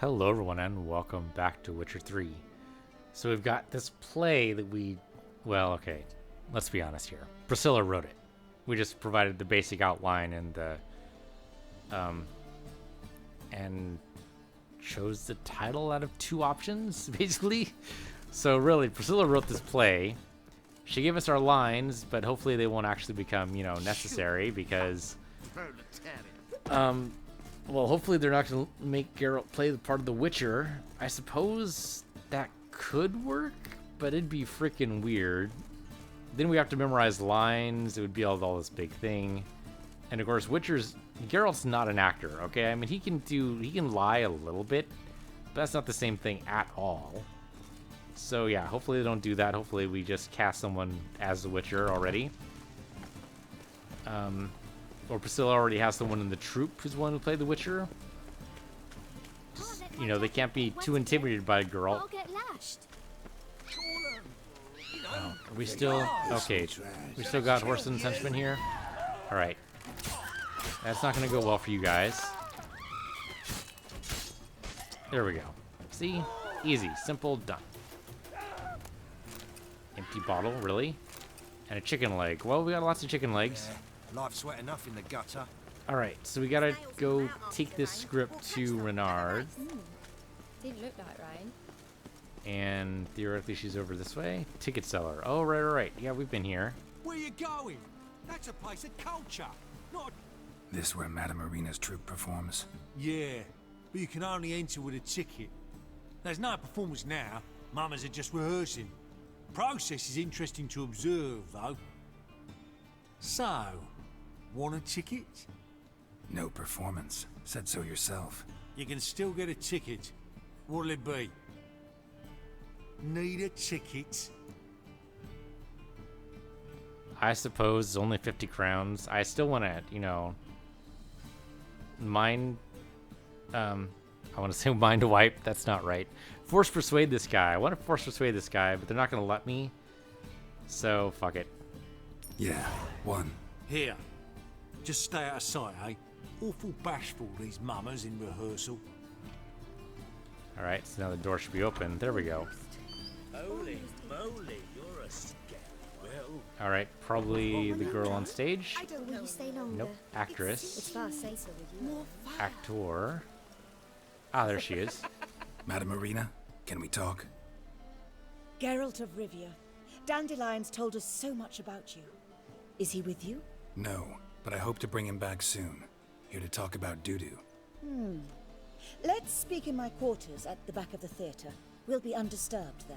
Hello everyone and welcome back to Witcher 3. So we've got this play that well, okay, let's be honest here. Pricilla wrote it. We just provided the basic outline and chose the title out of two options, basically. So really, Pricilla wrote this play. She gave us our lines, but hopefully they won't actually become, necessary because, well, hopefully they're not going to make Geralt play the part of the Witcher. I suppose that could work, but it'd be freaking weird. Then we have to memorize lines. It would be all this big thing. And of course, Geralt's not an actor, okay? I mean, he can lie a little bit, but that's not the same thing at all. So yeah, hopefully they don't do that. Hopefully we just cast someone as the Witcher already. Or Pricilla already has someone in the troupe who's one who played the Witcher. Just, they can't be too intimidated by Geralt. Oh, are we still... Okay, we still got horse and henchman here? Alright. That's not gonna go well for you guys. There we go. See? Easy. Simple. Done. Empty bottle, really? And a chicken leg. Well, we got lots of chicken legs. Life's wet enough in the gutter. Alright, so we gotta go take this script to Renard. Didn't look like rain. And theoretically she's over this way. Ticket seller. Oh, right. Yeah, we've been here. Where you going? That's a place of culture, not... This where Madame Marina's troupe performs? Yeah, but you can only enter with a ticket. There's no performance now. Mamas are just rehearsing. Process is interesting to observe, though. So, want a ticket? No performance. Said so yourself. You can still get a ticket. What'll it be? Need a ticket? I suppose it's only 50 crowns. I still want to, I want to say mind wipe. That's not right. Force persuade this guy. I want to force persuade this guy, but they're not going to let me. So, fuck it. Yeah, one. Here. Just stay out of sight, eh? Awful bashful, these mamas in rehearsal. Alright, so now the door should be open. There we go. Holy moly, you're a scout. Well... Alright, probably the girl on stage. I don't want you stay longer. Nope, actress. It's fast, say so with you. Actor. Ah, there she is. Madame Marina, can we talk? Geralt of Rivia. Dandelion's told us so much about you. Is he with you? No, but I hope to bring him back soon. Here to talk about doo-doo. Let's speak in my quarters at the back of the theatre. We'll be undisturbed there.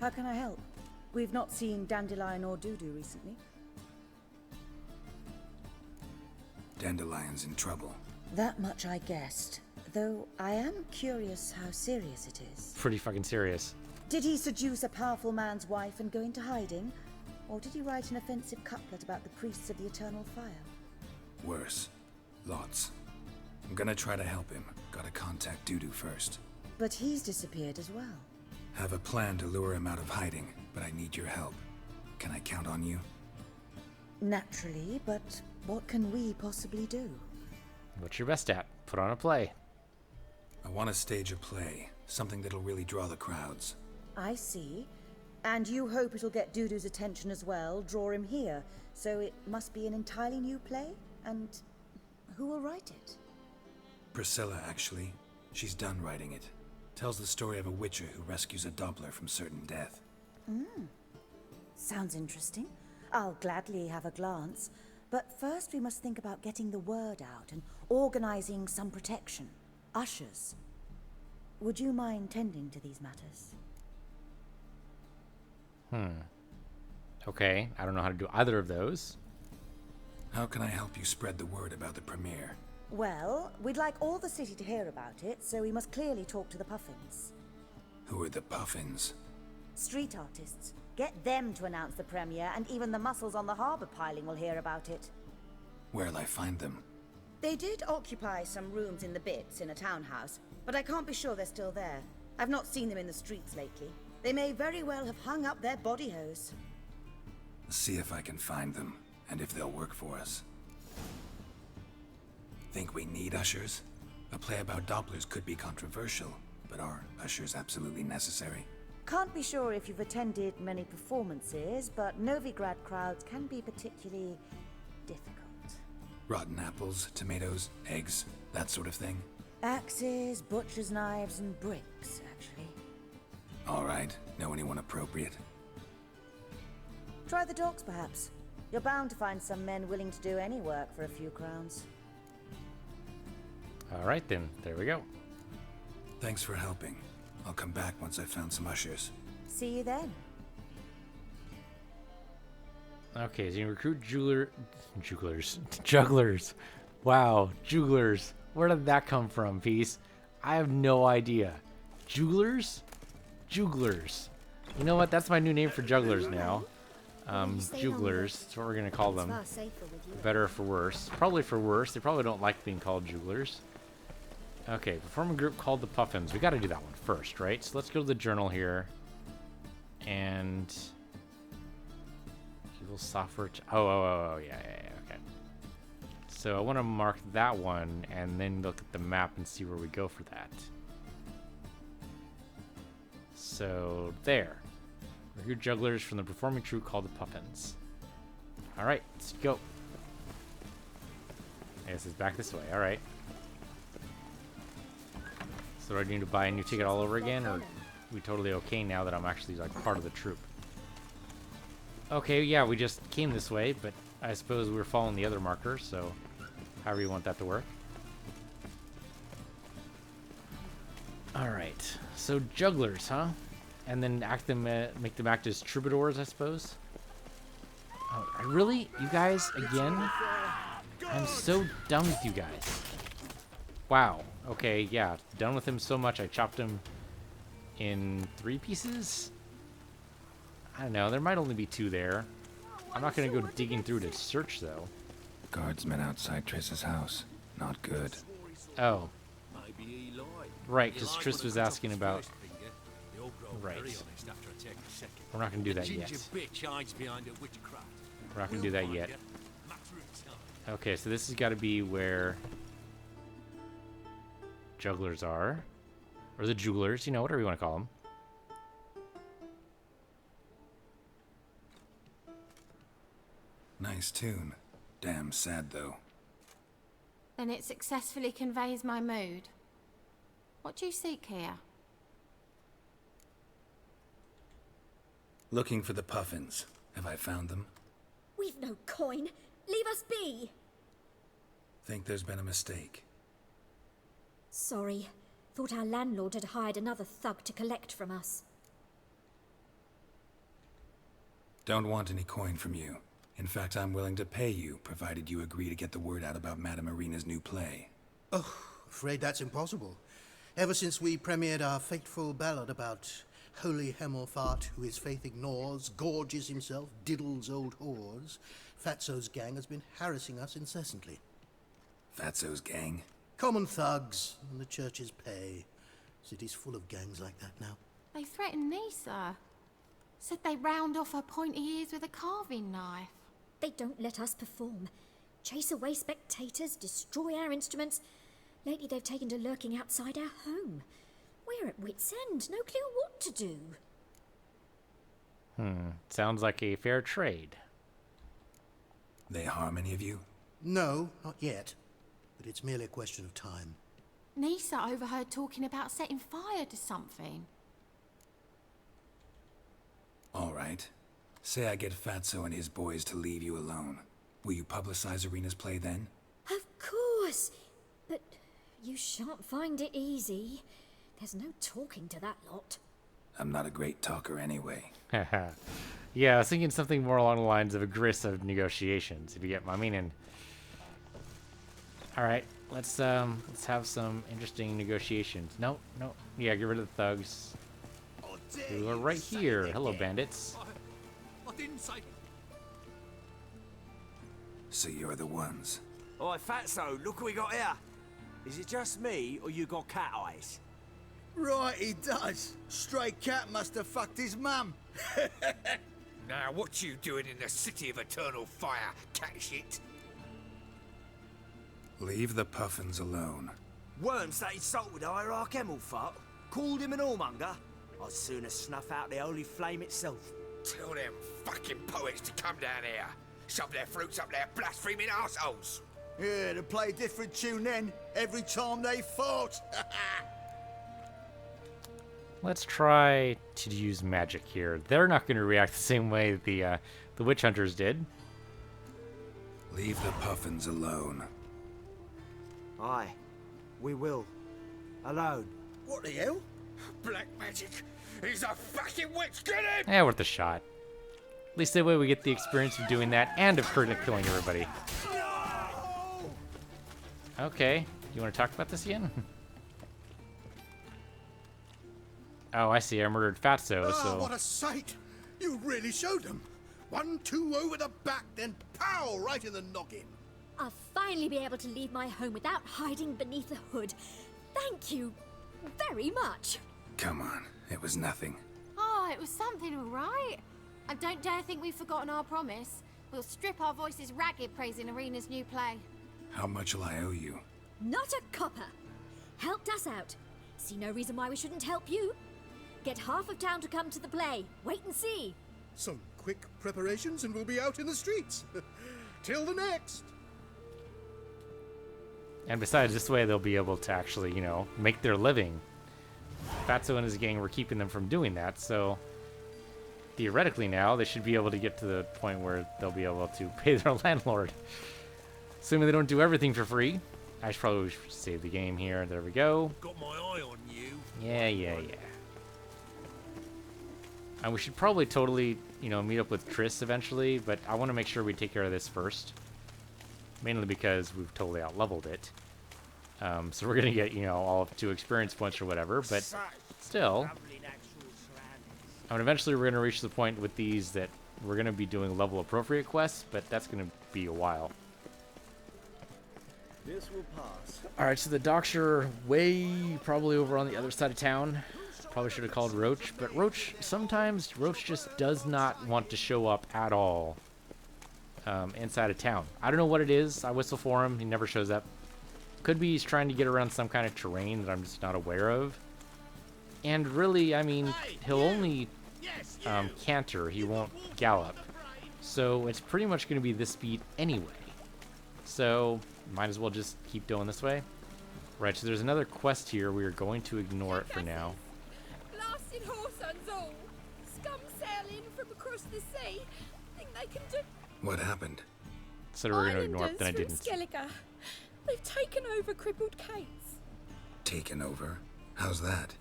How can I help? We've not seen Dandelion or Doo-doo recently. Dandelion's in trouble. That much I guessed. Though I am curious how serious it is. Pretty fucking serious. Did he seduce a powerful man's wife and go into hiding? Or did he write an offensive couplet about the priests of the eternal fire? Worse. Lots. I'm gonna try to help him. Gotta contact Doo-doo first. But he's disappeared as well. Have a plan to lure him out of hiding, but I need your help. Can I count on you? Naturally, but what can we possibly do? What's your best at? Put on a play. I want to stage a play. Something that'll really draw the crowds. I see. And you hope it'll get Doo-doo's attention as well, draw him here. So it must be an entirely new play? And who will write it? Pricilla, actually. She's done writing it. Tells the story of a witcher who rescues a Doppler from certain death. Sounds interesting. I'll gladly have a glance. But first we must think about getting the word out and organizing some protection. Ushers. Would you mind tending to these matters? Okay, I don't know how to do either of those. How can I help you spread the word about the premiere? Well, we'd like all the city to hear about it, so we must clearly talk to the Puffins. Who are the Puffins? Street artists. Get them to announce the premiere, and even the muscles on the harbour piling will hear about it. Where'll I find them? They did occupy some rooms in the Bits in a townhouse, but I can't be sure they're still there. I've not seen them in the streets lately. They may very well have hung up their body hose. See if I can find them. and if they'll work for us. Think we need ushers? A play about Dopplers could be controversial, but are ushers absolutely necessary? Can't be sure if you've attended many performances, but Novigrad crowds can be particularly difficult. Rotten apples, tomatoes, eggs, that sort of thing? Axes, butcher's knives, and bricks, actually. Alright, know anyone appropriate? Try the docks, perhaps. You're bound to find some men willing to do any work for a few crowns. Alright then, there we go. Thanks for helping. I'll come back once I've found some ushers. See you then. Okay, so you recruit jugglers. Wow, jugglers. Where did that come from, Peace? I have no idea. Jugglers? Jugglers. You know what? That's my new name for jugglers now. Jugglers. That's what we're gonna call them. Far safer with you. Better or for worse. Probably for worse. They probably don't like being called jugglers. Okay, perform a group called the Puffins. We gotta do that one first, right? So let's go to the journal here. And... Evil software... Oh, yeah, okay. So I want to mark that one, and then look at the map and see where we go for that. So, there. Recruit jugglers from the performing troupe called the Puffins. Alright, let's go. I guess it's back this way, alright. So do I need to buy a new ticket all over again, or are we totally okay now that I'm actually like part of the troupe? Okay, yeah, we just came this way, but I suppose we're following the other marker, so however you want that to work. Alright, so jugglers, huh? And then act them, make them act as troubadours, I suppose? Oh, really? You guys, again? I'm so done with you guys. Wow. Okay, yeah. Done with him so much, I chopped him in 3 pieces? I don't know. There might only be 2 there. I'm not going to go digging through to search, though. Guardsmen outside Triss's house. Not good. Oh. Right, because Triss was asking about... Right. We're not going to do that yet. We're not going to do that yet. Okay, so this has got to be where jugglers are. Or the jugglers, you know, whatever you want to call them. Nice tune. Damn sad, though. Then it successfully conveys my mood. What do you seek here? Looking for the Puffins. Have I found them? We've no coin. Leave us be. Think there's been a mistake. Sorry. Thought our landlord had hired another thug to collect from us. Don't want any coin from you. In fact, I'm willing to pay you, provided you agree to get the word out about Madame Irina's new play. Oh, afraid that's impossible. Ever since we premiered our fateful ballad about holy Hemelfart, who his faith ignores, gorges himself, diddles old whores, Fatso's gang has been harassing us incessantly. Fatso's gang? Common thugs, and the church's pay. City's full of gangs like that now. They threatened Nisa. Said they round off her pointy ears with a carving knife. They don't let us perform. Chase away spectators, destroy our instruments. Lately they've taken to lurking outside our home. We're at wit's end, no clue what to do. Sounds like a fair trade. They harm any of you? No, not yet. But it's merely a question of time. Nisa overheard talking about setting fire to something. All right. Say I get Fatso and his boys to leave you alone. Will you publicize Irina's play then? Of course. But you shan't find it easy. There's no talking to that lot. I'm not a great talker anyway. Yeah, I was thinking something more along the lines of aggressive negotiations, if you get my meaning. Alright, let's have some interesting negotiations. No. Yeah, get rid of the thugs. You are right here. Hello, bandits. I didn't say... So you're the ones. Oi, Fatso, look what we got here. Is it just me, or you got cat eyes? Right, he does. Stray cat must have fucked his mum. Now, what you doing in the City of Eternal Fire, cat shit? Leave the puffins alone. Worms that insulted Hierarch Emelfart, called him an whoremonger. I'd sooner snuff out the holy flame itself. Tell them fucking poets to come down here. Shove their fruits up their blaspheming arseholes. Yeah, to play a different tune then, every time they fought. Let's try to use magic here. They're not going to react the same way the witch hunters did. Leave the puffins alone. Aye, we will. Alone. What the hell? Black magic. He's a fucking witch. Get him! Yeah, worth a shot. At least that way we get the experience of doing that and of killing everybody. Okay, you want to talk about this again? Oh, I see. I murdered Fatso, so... what a sight! You really showed them. 1-2 over the back, then pow! Right in the noggin. I'll finally be able to leave my home without hiding beneath a hood. Thank you very much. Come on, it was nothing. Oh, it was something, all right. I don't dare think we've forgotten our promise. We'll strip our voices ragged praising Arena's new play. How much will I owe you? Not a copper. Helped us out. See no reason why we shouldn't help you. Get half of town to come to the play. Wait and see. Some quick preparations and we'll be out in the streets. Till the next. And besides, this way they'll be able to actually, you know, make their living. Fatso and his gang were keeping them from doing that, so theoretically now they should be able to get to the point where they'll be able to pay their landlord. Assuming they don't do everything for free. I should probably save the game here. There we go. Got my eye on you. Yeah. And we should probably totally, you know, meet up with Triss eventually, but I want to make sure we take care of this first. Mainly because we've totally out-leveled it. So we're going to get, you know, all of 2 experience points or whatever, but still. I mean, eventually we're going to reach the point with these that we're going to be doing level-appropriate quests, but that's going to be a while. This will pass. Alright, so the docks are way probably over on the other side of town. Probably should have called Roach, but sometimes Roach just does not want to show up at all inside of town. I don't know what it is. I whistle for him. He never shows up. Could be he's trying to get around some kind of terrain that I'm just not aware of. And really, I mean, he'll only canter. He won't gallop. So it's pretty much going to be this speed anyway. So might as well just keep going this way. Right, so there's another quest here. We are going to ignore it for now. Blasted whoresons all. Scum sailing from across the sea. Think they can do... What happened? Said we were going to ignore it, then I didn't. Skellige. They've taken over crippled Kate's. Taken over? How's that?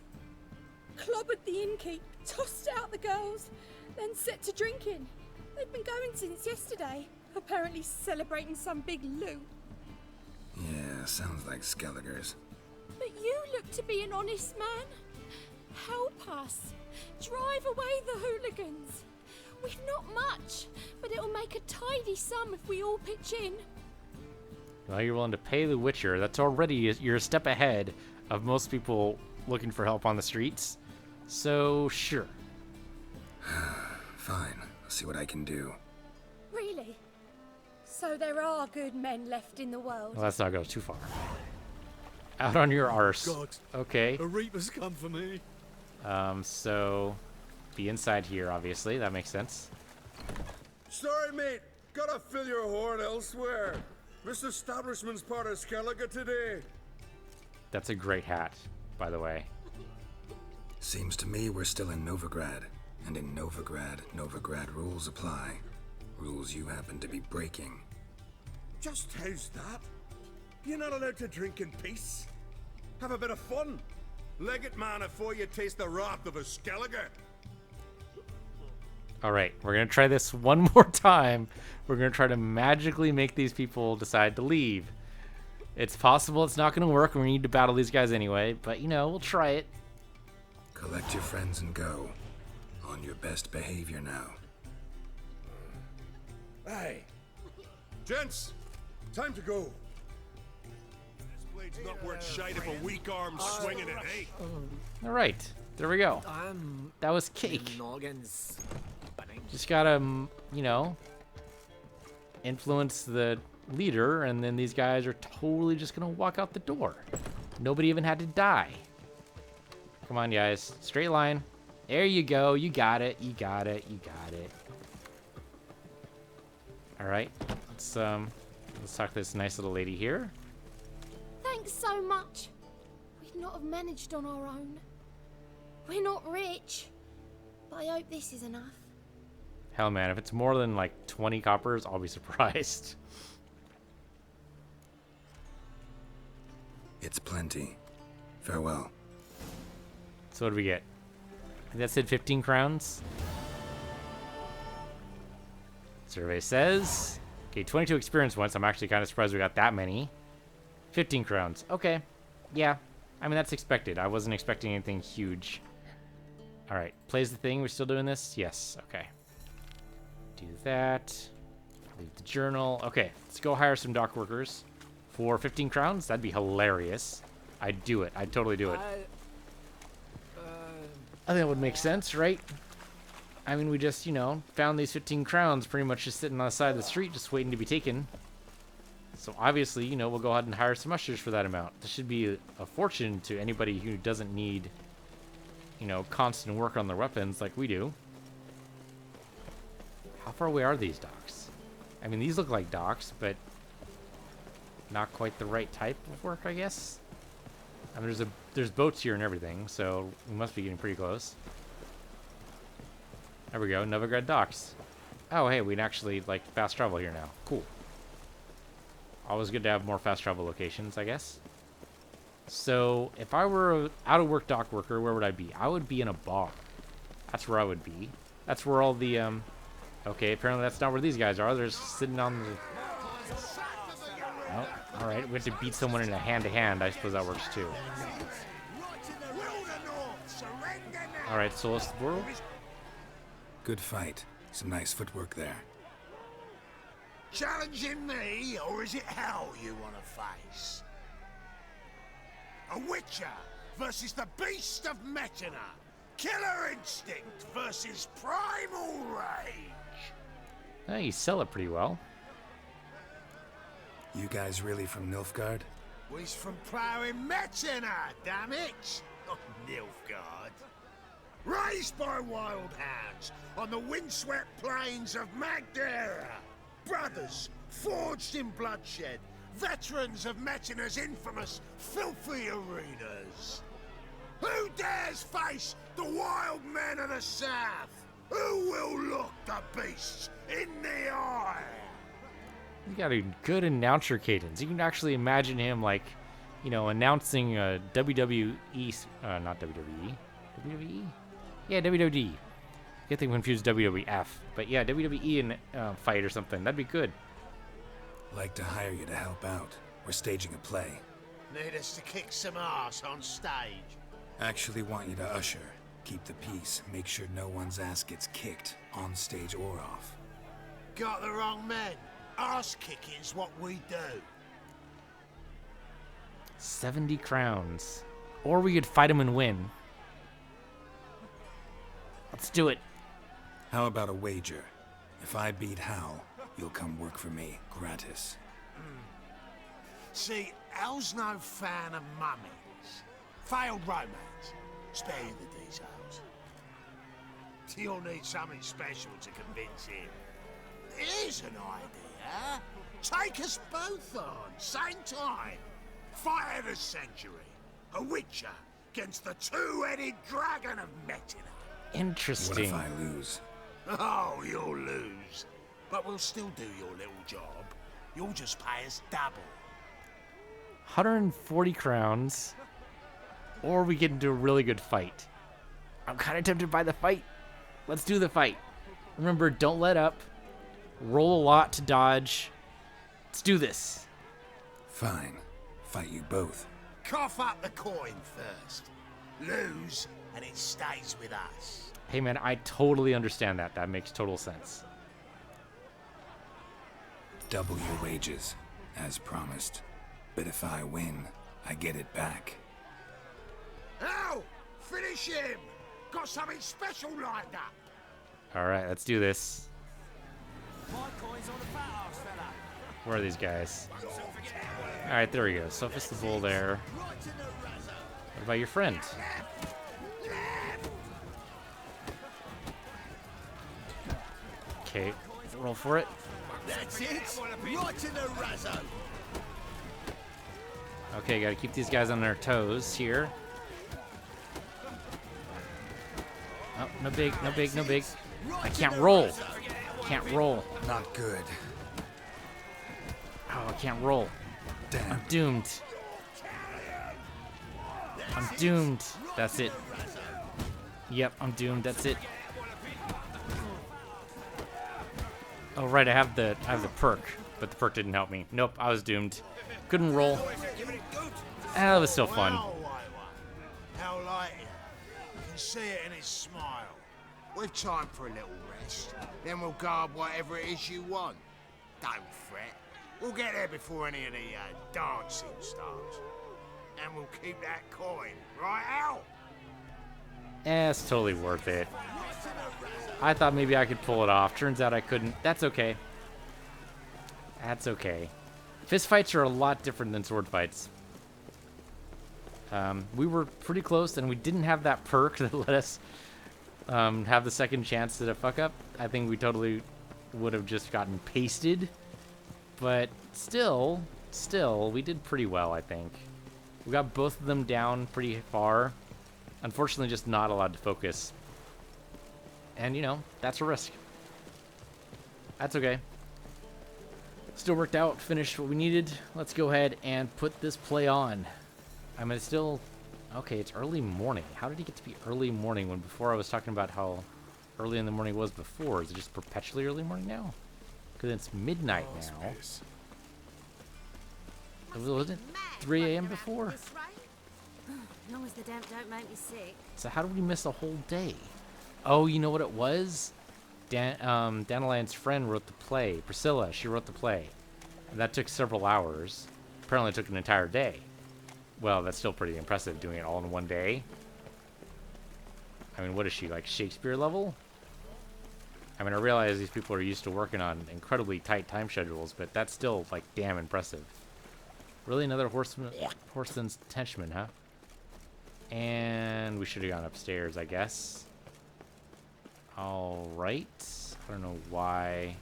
Clobbered the innkeep, tossed out the girls, then set to drinking. They've been going since yesterday, apparently celebrating some big loot. Yeah, sounds like Skellige's. But you look to be an honest man. Help us. Drive away the hooligans. We've not much, but it'll make a tidy sum if we all pitch in. Well, you're willing to pay the Witcher. That's already, you're a step ahead of most people looking for help on the streets. So, sure. Fine. I'll see what I can do. Really? So there are good men left in the world? Well, let's not go too far. Out on your arse. God. Okay. A reaper's come for me. So be inside here, obviously. That makes sense. Sorry, mate. Gotta fill your horn elsewhere. This establishment's part of Skellige today. That's a great hat, by the way. Seems to me we're still in Novigrad. And in Novigrad rules apply. Rules you happen to be breaking. Just how's that? You're not allowed to drink in peace. Have a bit of fun. Leg it, man, before you taste the wrath of a Skellige. Alright, we're going to try this one more time. We're going to try to magically make these people decide to leave. It's possible it's not going to work. We need to battle these guys anyway. But, you know, we'll try it. Collect your friends and go. On your best behavior now. Hey. Gents, time to go. This blade's not worth shite if a weak arm's swinging it, eh? Alright, there we go. That was cake. Noggins. Just gotta, you know, influence the leader, and then these guys are totally just gonna walk out the door. Nobody even had to die. Come on, guys. Straight line. There you go. You got it. You got it. You got it. All right. Let's talk to this nice little lady here. Thanks so much. We'd not have managed on our own. We're not rich, but I hope this is enough. Hell, man, if it's more than like 20 coppers, I'll be surprised. It's plenty. Farewell. So what do we get? That said 15 crowns. Survey says, okay, 22 experience points. I'm actually kind of surprised we got that many. 15 crowns. Okay. Yeah. I mean, that's expected. I wasn't expecting anything huge. All right. Plays the thing. We're still doing this? Yes. Okay. Do that. Leave the journal. Okay. Let's go hire some dock workers for 15 crowns. That'd be hilarious. I'd do it. I'd totally do it. I think that would make sense, right? I mean, we just, you know, found these 15 crowns pretty much just sitting on the side of the street just waiting to be taken. So obviously, you know, we'll go ahead and hire some ushers for that amount. This should be a fortune to anybody who doesn't need, you know, constant work on their weapons like we do. How far away are these docks? I mean, these look like docks, but not quite the right type of work, I guess. I mean, there's boats here and everything, so we must be getting pretty close. There we go, Novigrad docks. Oh, hey, we can actually, like, fast travel here now. Cool. Always good to have more fast travel locations, I guess. So, if I were an out-of-work dock worker, where would I be? I would be in a bar. That's where I would be. That's where all the, okay, apparently that's not where these guys are. They're just sitting on the... Oh, alright, we have to beat someone in a hand-to-hand. I suppose that works, too. Alright, Solus Boro. Good fight. Some nice footwork there. Challenging me, or is it hell you want to face? A Witcher versus the Beast of Metina. Killer instinct versus primal rage. Oh, you sell it pretty well. You guys really from Nilfgaard? We's from ploughing Metina, damn it! Oh, Nilfgaard. Raised by wild hounds on the windswept plains of Magdera. Brothers, forged in bloodshed. Veterans of Metina's infamous, filthy arenas. Who dares face the wild men of the south? Who will look the beasts in the eye? You got a good announcer cadence. You can actually imagine him, like, you know, announcing a WWE, not WWE, WWE? Yeah, WWE. Get them confused WWF. But yeah, WWE in fight or something. That'd be good. Like to hire you to help out. We're staging a play. Need us to kick some ass on stage. Actually want you to usher. Keep the peace. Make sure no one's ass gets kicked, on stage or off. Got the wrong men. Ass kicking's what we do. 70 crowns. Or we could fight him and win. Let's do it. How about a wager? If I beat Hal, you'll come work for me, gratis. See, Hal's no fan of mummies. Failed romance. Spare you the details. You'll need something special to convince him. Here's an idea. Take us both on, same time. Fight of the century. A Witcher against the two-headed dragon of Metina. Interesting. What if I lose? Oh, you'll lose. But we'll still do your little job. You'll just pay us double. 140 crowns. Or we get into a really good fight. I'm kind of tempted by the fight. Let's do the fight. Remember, don't let up. Roll a lot to dodge. Let's do this. Fine. Fight you both. Cough up the coin first. Lose, and it stays with us. Hey man, I totally understand that. That makes total sense. Double your wages, as promised. But if I win, I get it back. Ow! Finish him! Got something special lined up. All right, let's do this. My coin's on the fat ass, fella. Where are these guys? All right, there we go. Sophus the bull there. What about your friend? Okay, roll for it. That's it. Right in the razzo. Okay, gotta keep these guys on their toes here. Oh, no big, no big, no big. I can't roll. Can't roll. Not good. Oh, I can't roll. Damn. I'm doomed. I'm doomed. That's it. Yep, I'm doomed. That's it. Oh right, I have the perk, but the perk didn't help me. Nope, I was doomed. Couldn't roll. That was still fun. How like it? You can see it in his smile. We've time for a little rest. Then we'll guard whatever it is you want. Don't fret. We'll get there before any of the dancing starts. And we'll keep that coin, right out? It's totally worth it. I thought maybe I could pull it off. Turns out I couldn't. That's okay. That's okay. Fist fights are a lot different than sword fights. We were pretty close, and we didn't have that perk that let us have the second chance to fuck up. I think we totally would have just gotten pasted. But still, we did pretty well, I think. We got both of them down pretty far. Unfortunately, just not allowed to focus. And, you know, that's a risk. That's okay. Still worked out, finished what we needed. Let's go ahead and put this play on. I mean, it's still... Okay, it's early morning. How did it get to be early morning when before I was talking about how early in the morning it was before? Is it just perpetually early morning now? Because it's midnight now. Was it 3 a.m. before? As long as the damp don't make me sick. So how did we miss a whole day? Oh, you know what it was? Dandelion's friend wrote the play. Pricilla, she wrote the play. And that took several hours. Apparently it took an entire day. Well, that's still pretty impressive, doing it all in one day. I mean, what is she, like Shakespeare level? I mean, I realize these people are used to working on incredibly tight time schedules, but that's still, like, damn impressive. Really, another horseman's henchman, huh? And we should have gone upstairs, I guess. Alright. I don't know why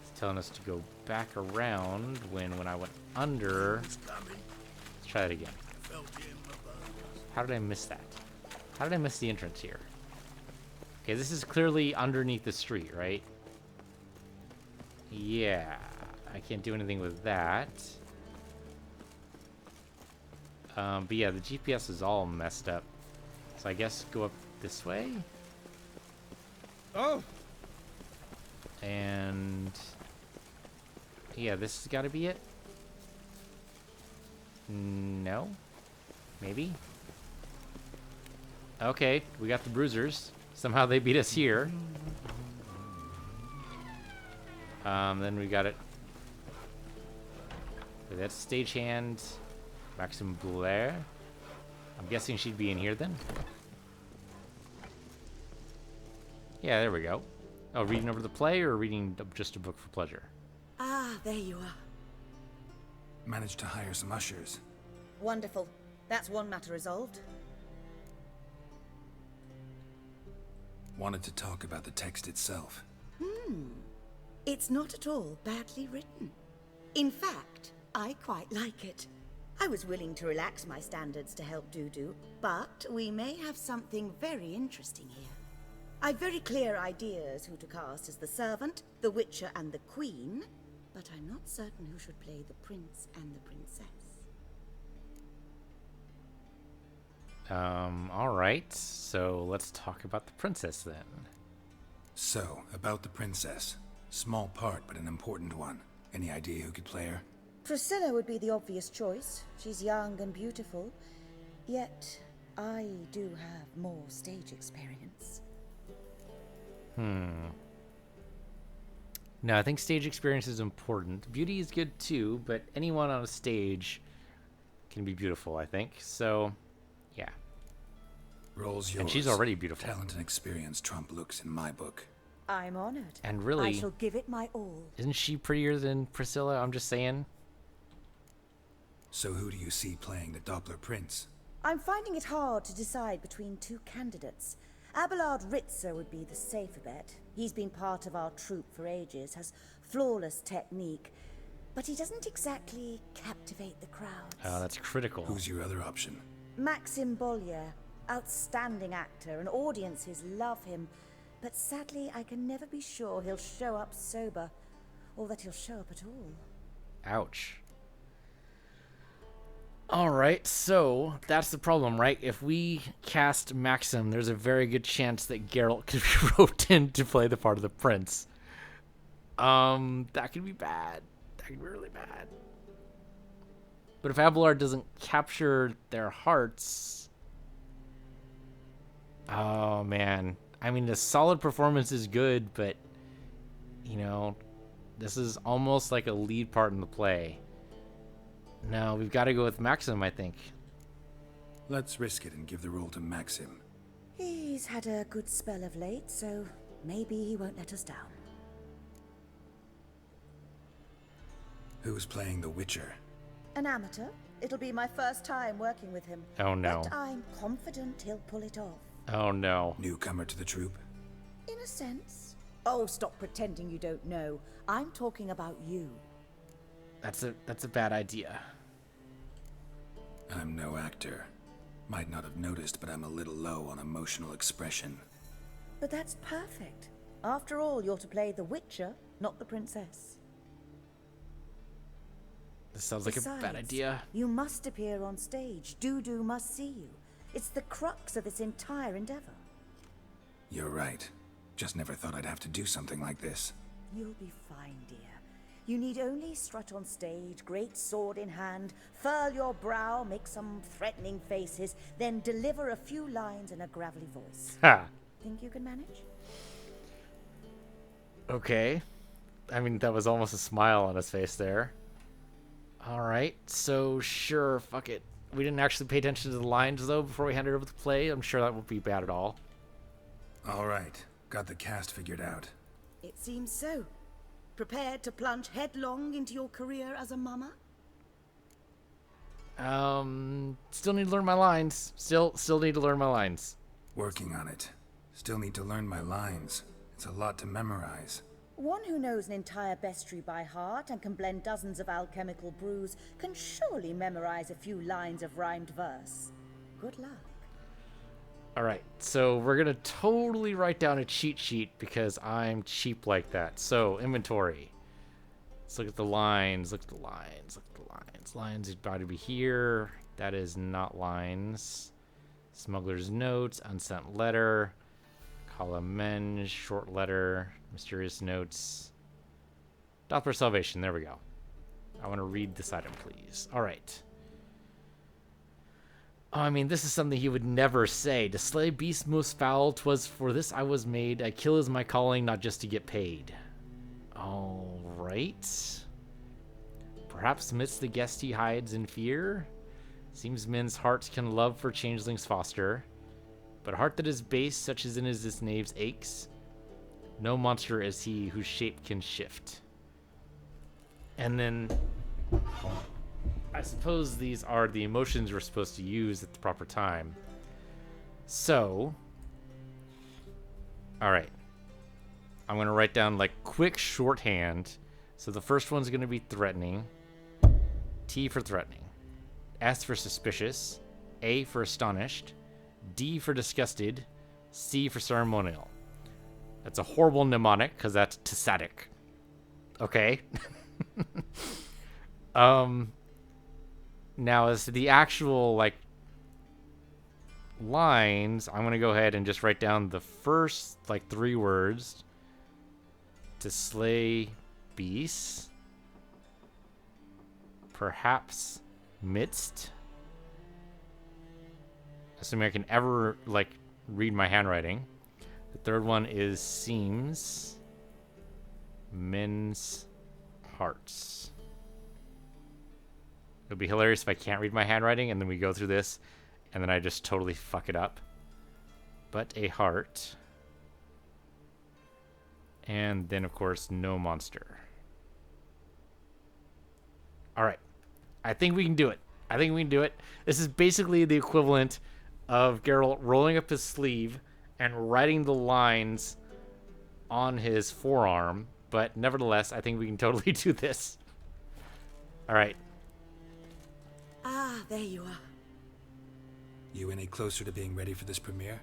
it's telling us to go back around when I went under. Let's try that again. How did I miss that? How did I miss the entrance here? Okay, this is clearly underneath the street, right? Yeah. I can't do anything with that. But yeah, the GPS is all messed up. So I guess go up this way? Oh! And... yeah, this has got to be it? No? Maybe? Okay, we got the bruisers. Somehow they beat us here. Then we got it. That's stagehand Maxim Blair. I'm guessing she'd be in here then. Yeah, there we go. Oh, reading over the play or reading just a book for pleasure? Ah, there you are. Managed to hire some ushers. Wonderful. That's one matter resolved. Wanted to talk about the text itself. It's not at all badly written. In fact, I quite like it. I was willing to relax my standards to help Dudu, but we may have something very interesting here. I've very clear ideas who to cast as the servant, the witcher, and the queen, but I'm not certain who should play the prince and the princess. Alright. So let's talk about the princess then. So, about the princess. Small part, but an important one. Any idea who could play her? Pricilla would be the obvious choice. She's young and beautiful. Yet, I do have more stage experience. No, I think stage experience is important. Beauty is good too, but anyone on a stage can be beautiful, I think. So, yeah. Roll's yours. And she's already beautiful. Talent and experience trump looks in my book. I'm honored. And really, I shall give it my all. isn't she prettier than Pricilla? I'm just saying. So who do you see playing the Doppler Prince? I'm finding it hard to decide between two candidates. Abelard Ritzer would be the safer bet. He's been part of our troupe for ages, has flawless technique, but he doesn't exactly captivate the crowds. Oh, that's critical. Who's your other option? Maxim Bollier, outstanding actor, and audiences love him, but sadly I can never be sure he'll show up sober, or that he'll show up at all. Ouch. Alright, so that's the problem, right? If we cast Maxim, there's a very good chance that Geralt could be roped in to play the part of the prince. That could be bad. That could be really bad. But if Abelard doesn't capture their hearts... Oh, man. I mean, a solid performance is good, but, you know, this is almost like a lead part in the play. No, we've got to go with Maxim, I think. Let's risk it and give the role to Maxim. He's had a good spell of late, so maybe he won't let us down. Who's playing the Witcher? An amateur. It'll be my first time working with him. Oh, no. But I'm confident he'll pull it off. Oh, no. Newcomer to the troupe? In a sense. Oh, stop pretending you don't know. I'm talking about you. That's a bad idea. I'm no actor. Might not have noticed, but I'm a little low on emotional expression. But that's perfect. After all, you're to play the Witcher, not the princess. This sounds like a bad idea. You must appear on stage. Dudu must see you. It's the crux of this entire endeavor. You're right. Just never thought I'd have to do something like this. You'll be fine, dear. You need only strut on stage, great sword in hand, furl your brow, make some threatening faces, then deliver a few lines in a gravelly voice. Ha! Think you can manage? Okay. I mean, that was almost a smile on his face there. Alright, so sure, fuck it. We didn't actually pay attention to the lines, though, before we handed over the play. I'm sure that won't be bad at all. Alright, got the cast figured out. It seems so. Prepared to plunge headlong into your career as a mama? Still need to learn my lines. Still need to learn my lines. Working on it. Still need to learn my lines. It's a lot to memorize. One who knows an entire bestiary by heart and can blend dozens of alchemical brews can surely memorize a few lines of rhymed verse. Good luck. Alright, so we're going to totally write down a cheat sheet because I'm cheap like that. So, inventory. Let's look at the lines, look at the lines, look at the lines. Lines is about to be here. That is not lines. Smuggler's notes, unsent letter. Column short letter, mysterious notes. Doppler salvation, there we go. I want to read this item, please. Alright. Oh, I mean, this is something he would never say. To slay beasts most foul, 'twas for this I was made. I kill is my calling, not just to get paid. Alright. Perhaps midst the guest he hides in fear. Seems men's hearts can love for changelings foster. But a heart that is base, such as in is this knave's aches. No monster is he whose shape can shift. And then I suppose these are the emotions we're supposed to use at the proper time. So, alright. I'm going to write down like quick shorthand. So the first one's going to be threatening. T for threatening. S for suspicious. A for astonished. D for disgusted. C for ceremonial. That's a horrible mnemonic because that's Tessatic. Okay. Now as to the actual like lines, I'm gonna go ahead and just write down the first like 3 words. To slay beasts. Perhaps midst. Assuming I can ever like read my handwriting. The third one is seems. Men's hearts. It would be hilarious if I can't read my handwriting and then we go through this and then I just totally fuck it up. but a heart. And then, of course, no monster. All right. I think we can do it. I think we can do it. This is basically the equivalent of Geralt rolling up his sleeve and writing the lines on his forearm. But nevertheless, I think we can totally do this. All right. Ah, there you are. You any closer to being ready for this premiere?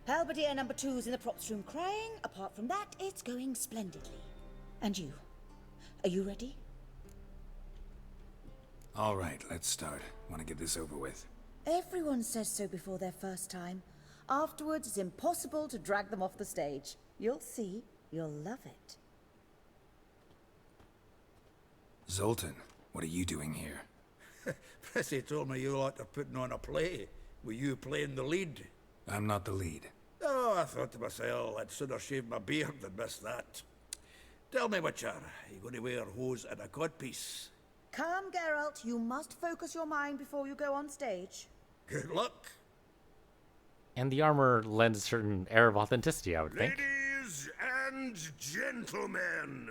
Halberdier number 2's in the props room crying. Apart from that, it's going splendidly. And you? Are you ready? All right, let's start. Want to get this over with. Everyone says so before their first time. Afterwards, it's impossible to drag them off the stage. You'll see. You'll love it. Zoltan, what are you doing here? Prissy told me you like to putting on a play. Were you playing the lead? I'm not the lead. Oh, I thought to myself, I'd sooner shave my beard than miss that. Tell me, Witcher, you going to wear hose and a codpiece? Calm, Geralt. You must focus your mind before you go on stage. Good luck. And the armor lends a certain air of authenticity, I would think. Ladies and gentlemen,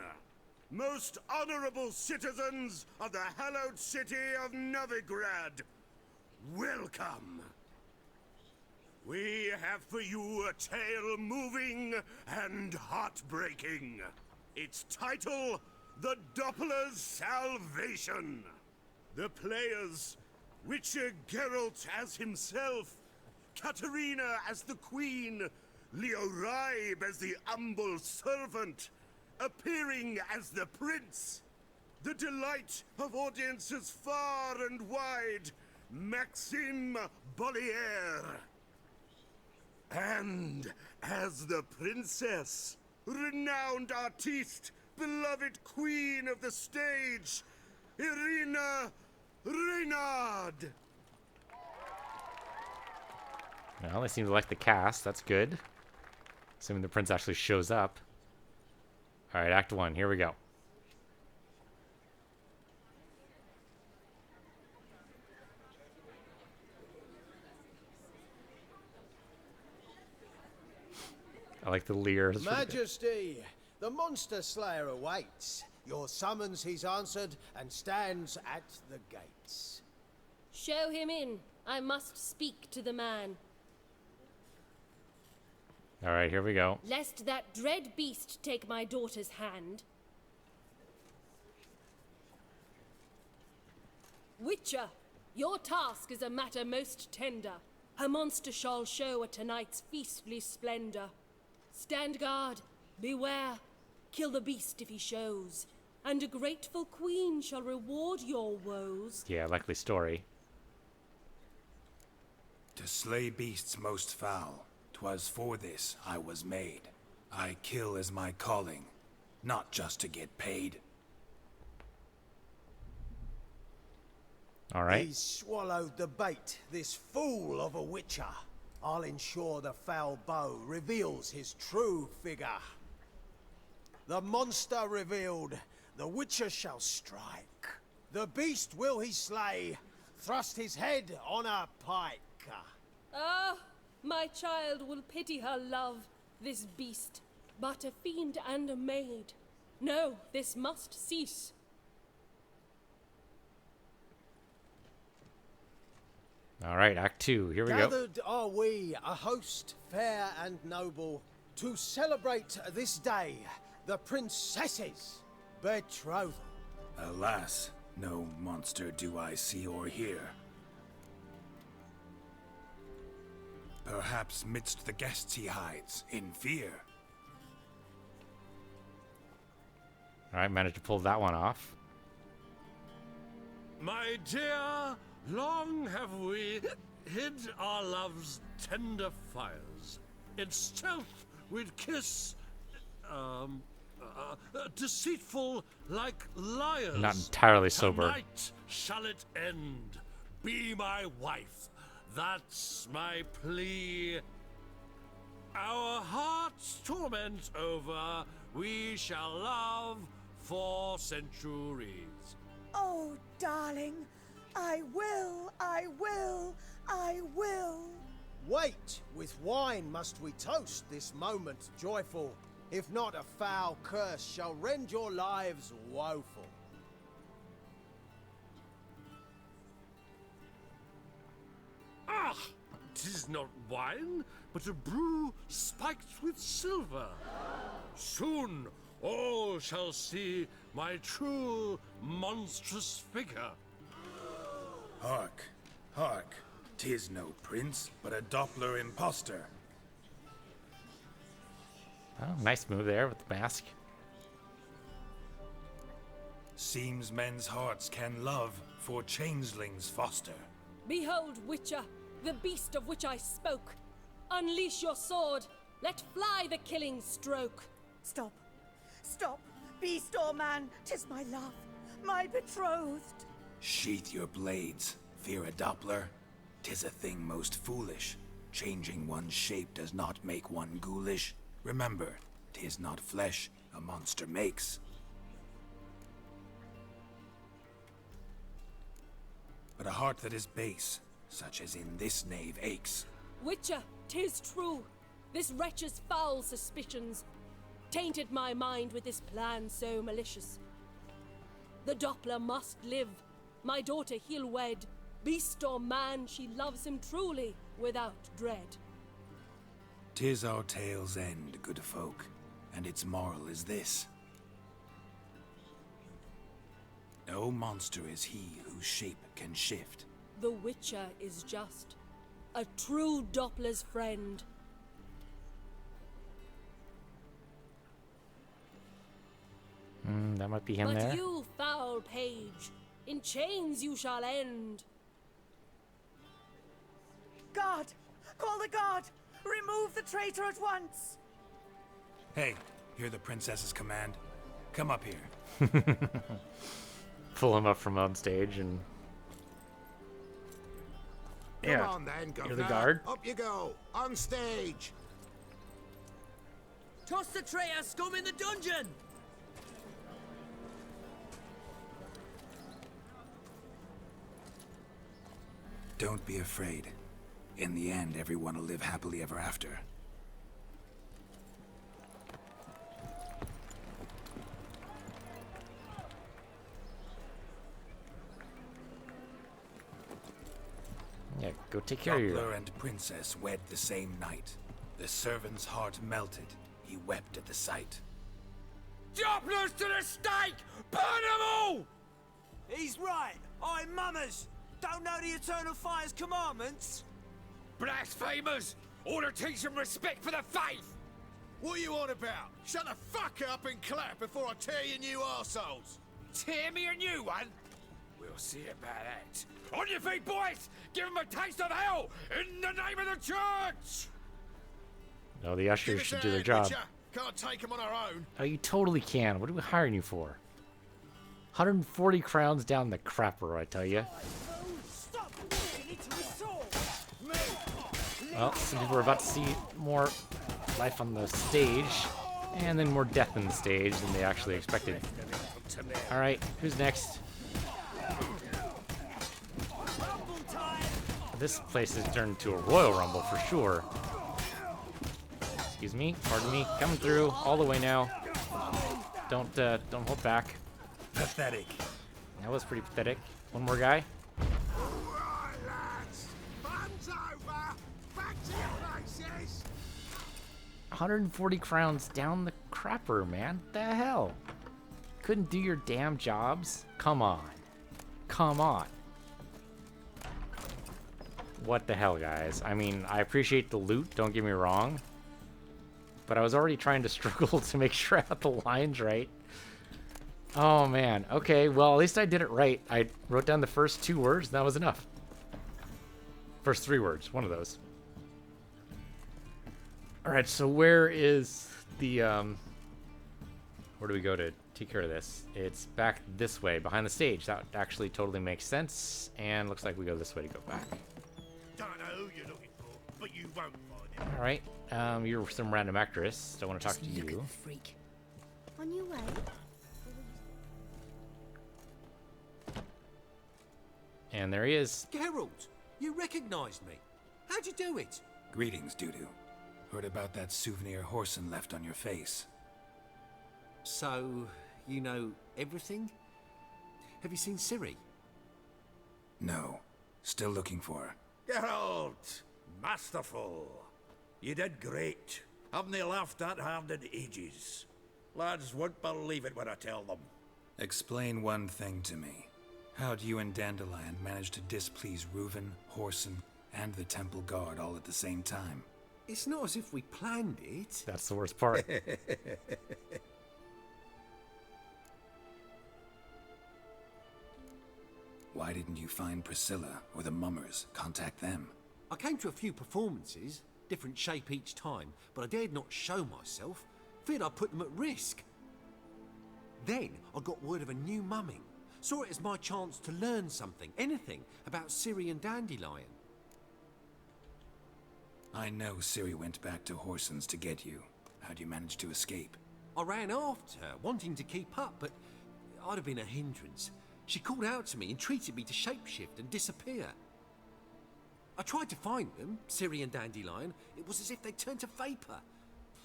most honorable citizens of the hallowed city of Novigrad, welcome. We have for you a tale moving and heartbreaking. Its title, The Doppler's Salvation. The players, Witcher Geralt as himself, Katarina as the queen, Leo Raib as the humble servant, appearing as the prince, the delight of audiences far and wide, Maxime Bollier. And as the princess, renowned artiste, beloved queen of the stage, Irina Reynard. Well, they seem to like the cast. That's good. Assuming the prince actually shows up. All right, Act 1. Here we go. I like the leer. That's really good. Majesty, the monster slayer awaits. Your summons he's answered and stands at the gates. Show him in. I must speak to the man. All right, here we go. Lest that dread beast take my daughter's hand. Witcher, your task is a matter most tender. Her monster shall show at tonight's feastly splendor. Stand guard, beware, kill the beast if he shows, and a grateful queen shall reward your woes. Yeah, likely story. To slay beasts most foul, 'twas for this I was made. I kill as my calling, not just to get paid. All right. He's swallowed the bait, this fool of a witcher. I'll ensure the foul bow reveals his true figure. The monster revealed, the witcher shall strike. The beast will he slay, thrust his head on a pike. Ah, my child will pity her love, this beast, but a fiend and a maid. No, this must cease. All right, Act 2. Here we go. Gathered are we, a host fair and noble, to celebrate this day, the princess's betrothal. Alas, no monster do I see or hear. Perhaps midst the guests he hides, in fear. All right, managed to pull that one off. My dear, long have we hid our love's tender fires. In stealth we'd kiss, deceitful like liars. Not entirely sober. Tonight shall it end. Be my wife. That's my plea. Our hearts' torment over, we shall love for centuries. Oh, darling, I will, I will, I will. Wait, with wine must we toast this moment joyful. If not, a foul curse shall rend your lives woeful. Ah! 'Tis not wine, but a brew spiked with silver. Soon all shall see my true monstrous figure. Hark, hark. 'Tis no prince, but a Doppler imposter. Oh, nice move there with the mask. Seems men's hearts can love for changelings foster. Behold, Witcher, the beast of which I spoke. Unleash your sword. Let fly the killing stroke. Stop. Stop. Beast or man, 'tis my love, my betrothed. Sheath your blades. Fear a Doppler? 'Tis a thing most foolish. Changing one's shape does not make one ghoulish. Remember, 'tis not flesh a monster makes. But a heart that is base, such as in this knave aches. Witcher, 'tis true. This wretch's foul suspicions tainted my mind with this plan so malicious. The Doppler must live. My daughter he'll wed. Beast or man, she loves him truly, without dread. 'Tis our tale's end, good folk, and its moral is this. No monster is he whose shape can shift. The Witcher is just a true Doppler's friend. That might be him But there. you, foul page, in chains you shall end. Guard! Call the guard! Remove the traitor at once! Hey, hear the princess's command? Come up here. Pull him up from on stage and... Come on then, You're Governor. the guard. Up you go, on stage. Toss the traitor scum in the dungeon! Don't be afraid. In the end, everyone will live happily ever after. Yeah, go take care of Doppler your... and princess wed the same night. The servant's heart melted. He wept at the sight. Dopplers to the stake! Burn them all! He's right. I'm mummers. Don't know the Eternal Fire's commandments? Blasphemers! Order teach them respect for the faith! What are you on about? Shut the fuck up and clap before I tear you new arseholes. Tear me a new one? We'll see about that. On your feet, boys! Give them a taste of hell in the name of the church! No, the ushers Give us should a do their hand, job. Witcher. Can't take them on our own. Oh, you totally can. What are we hiring you for? 140 crowns down the crapper, I tell you. Well, some people are about to see more life on the stage, and then more death on the stage than they actually expected. Alright, who's next? This place has turned into a Royal Rumble for sure. Excuse me, pardon me, coming through all the way now. Don't hold back. Pathetic. That was pretty pathetic. One more guy. Right, lads. Fun's over. Back to your places. 140 crowns down the crapper, man. What the hell? Couldn't do your damn jobs? Come on. Come on. What the hell, guys? I mean, I appreciate the loot, don't get me wrong. But I was already trying to struggle to make sure I had the lines right. Oh, man. Okay, well, at least I did it right. I wrote down the first 2 words, and that was enough. First 3 words, one of those. Alright, so where is the, where do we go to take care of this? It's back this way, behind the stage. That actually totally makes sense. And looks like we go this way to go back. Don't know who you're looking for, but you won't find him. Alright, you're some random actress. Don't want to talk to you. Freak. On your way? And there he is. Geralt, you recognised me. How'd you do it? Greetings, Dudu. Heard about that souvenir Horson left on your face. So, you know everything? Have you seen Ciri? No. Still looking for her. Geralt! Masterful! You did great. Haven't they laughed that hard in ages? Lads won't believe it when I tell them. Explain one thing to me. How'd you and Dandelion manage to displease Reuven, Horson, and the Temple Guard all at the same time? It's not as if we planned it. That's the worst part. Why didn't you find Pricilla or the Mummers? Contact them. I came to a few performances, different shape each time, but I dared not show myself. Feared I'd put them at risk. Then I got word of a new mumming. Saw it as my chance to learn something, anything, about Ciri and Dandelion. I know Ciri went back to Horson's to get you. How'd you manage to escape? I ran after her, wanting to keep up, but I'd have been a hindrance. She called out to me, entreated me to shapeshift and disappear. I tried to find them, Ciri and Dandelion. It was as if they'd turned to vapour.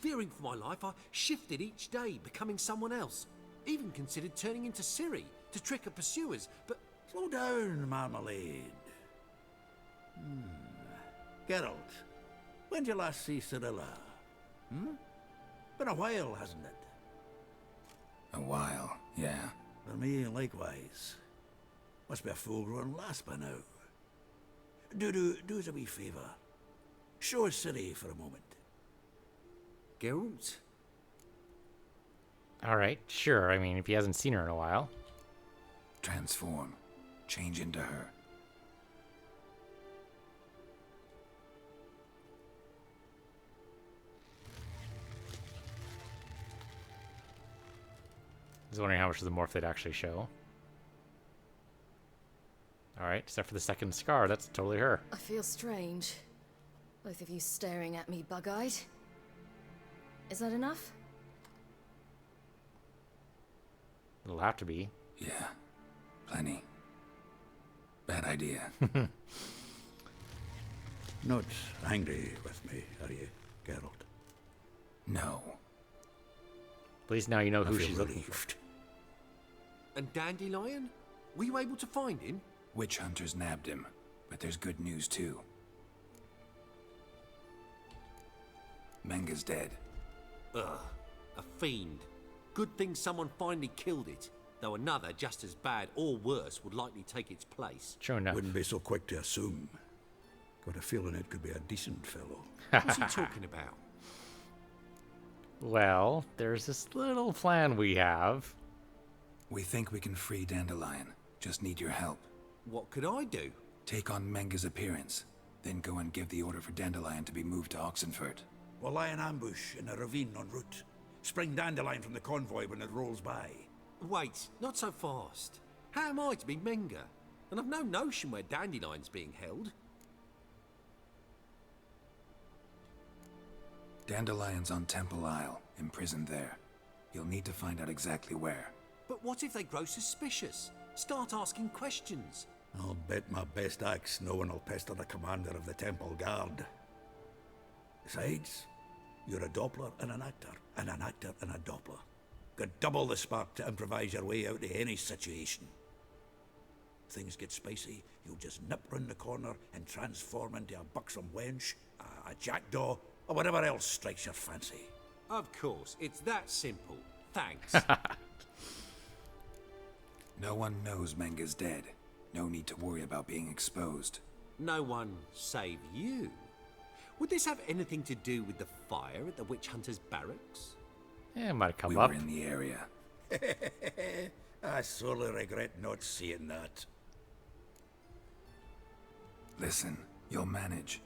Fearing for my life, I shifted each day, becoming someone else. Even considered turning into Ciri to trick her pursuers, but... Slow down, Marmalade. Geralt, when did you last see Cirilla? Been a while, hasn't it? A while, yeah. For me, likewise. Must be a full-grown lass by now. Do us a wee favour. Show us Ciri for a moment. Geralt? Alright, sure. I mean, if he hasn't seen her in a while. Transform. Change into her. I was wondering how much of the morph they'd actually show. Alright, except for the second scar, that's totally her. I feel strange. Both of you staring at me bug-eyed. Is that enough? It'll have to be. Yeah, plenty. Bad idea. Not angry with me, are you, Geralt? No. At least now you know I who feel she's looking for. relieved. And Dandelion? Were you able to find him? Witch hunters nabbed him, but there's good news too. Menga's dead. Ugh, a fiend. Good thing someone finally killed it, though another just as bad or worse would likely take its place. Sure enough. Wouldn't be so quick to assume. Got a feeling it could be a decent fellow. What's he talking about? Well, there's this little plan we have. We think we can free Dandelion. Just need your help. What could I do? Take on Menga's appearance, then go and give the order for Dandelion to be moved to Oxenfurt. We'll lie in ambush in a ravine en route. Spring Dandelion from the convoy when it rolls by. Wait, not so fast. How am I to be Menga? And I've no notion where Dandelion's being held. Dandelion's on Temple Isle, imprisoned there. You'll need to find out exactly where. But what if they grow suspicious? Start asking questions. I'll bet my best axe no one will pester the commander of the Temple Guard. Besides, you're a Doppler and an actor and a Doppler. Got double the spark to improvise your way out of any situation. Things get spicy, you'll just nip round the corner and transform into a buxom wench, a jackdaw, or whatever else strikes your fancy. Of course, it's that simple. Thanks. No one knows Menga's dead. No need to worry about being exposed. No one save you. Would this have anything to do with the fire at the witch hunter's barracks? Yeah, it might have come We up. were in the area. I sorely regret not seeing that. Listen, you'll manage.